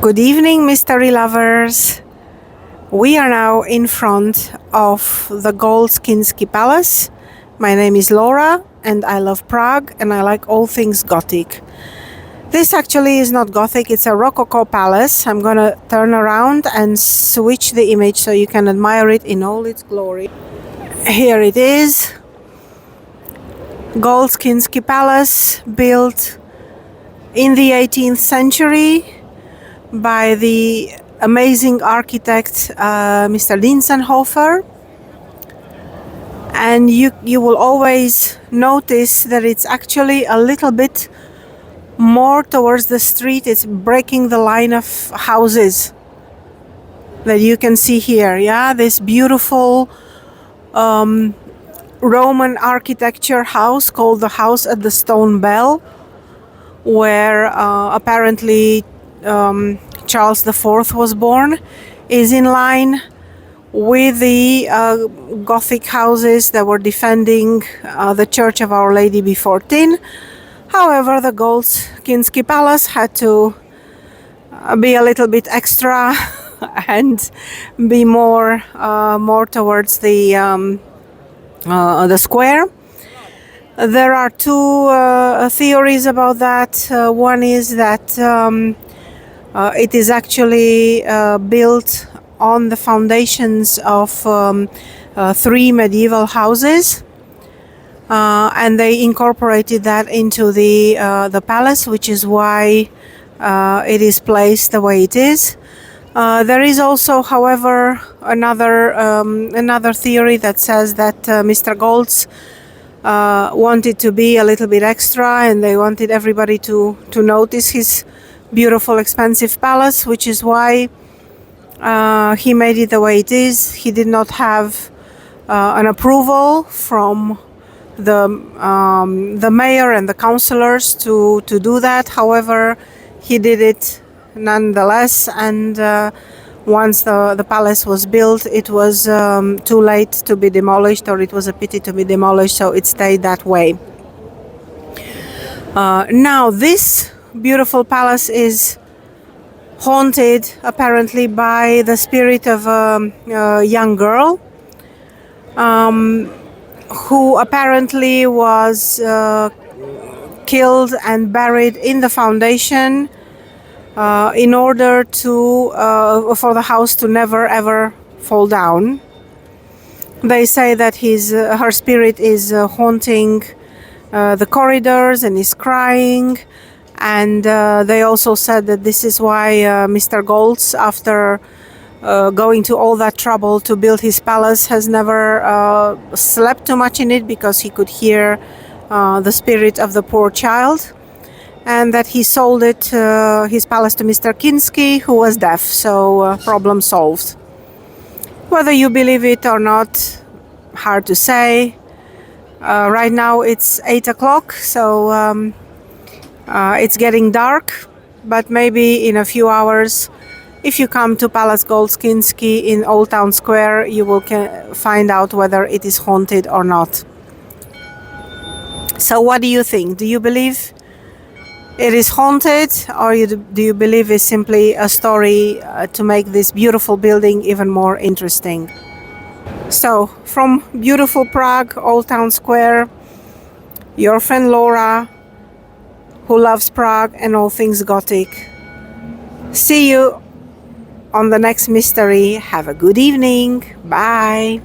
Good evening, mystery lovers. We are now in front of the Golz Kinský Palace. My name is Laura and I love Prague and I like all things Gothic. This actually is not Gothic, it's a rococo palace. I'm gonna turn around and switch the image so you can admire it in all its glory. Here it is. Golz Kinský Palace, built in the 18th century by the amazing architect Mr. Linsenhofer, and you will always notice that it's actually a little bit more towards the street. It's breaking the line of houses that you can see here. Yeah, this beautiful Roman architecture house called the House at the Stone Bell, where apparently Charles IV was born, is in line with the Gothic houses that were defending the Church of Our Lady before Tin. However, the Golz Kinský Palace had to be a little bit extra and be more towards the square. There are two theories about that. One is that it is actually built on the foundations of three medieval houses, and they incorporated that into the palace, which is why it is placed the way it is. There is also, however, another theory that says that Mr. Golz wanted to be a little bit extra, and they wanted everybody to notice his beautiful, expensive palace, which is why he made it the way it is. He did not have an approval from the mayor and the councillors to do that. However, he did it nonetheless, and once the palace was built, it was too late to be demolished, or it was a pity to be demolished, so it stayed that way. Now this beautiful palace is haunted apparently by the spirit of a young girl who apparently was killed and buried in the foundation in order to for the house to never ever fall down. They say that her spirit is haunting the corridors and is crying. And they also said that this is why Mr. Golz, after going to all that trouble to build his palace, has never slept too much in it, because he could hear the spirit of the poor child, and that he sold his palace to Mr. Kinský, who was deaf, so problem solved. Whether you believe it or not, hard to say. Right now it's 8 o'clock, so it's getting dark, but maybe in a few hours, if you come to Palace Golz Kinský in Old Town Square, you will find out whether it is haunted or not. So what do you think? Do you believe it is haunted, or do you believe it's simply a story to make this beautiful building even more interesting? So, from beautiful Prague, Old Town Square, your friend Laura, who loves Prague and all things Gothic. See you on the next mystery. Have a good evening. Bye.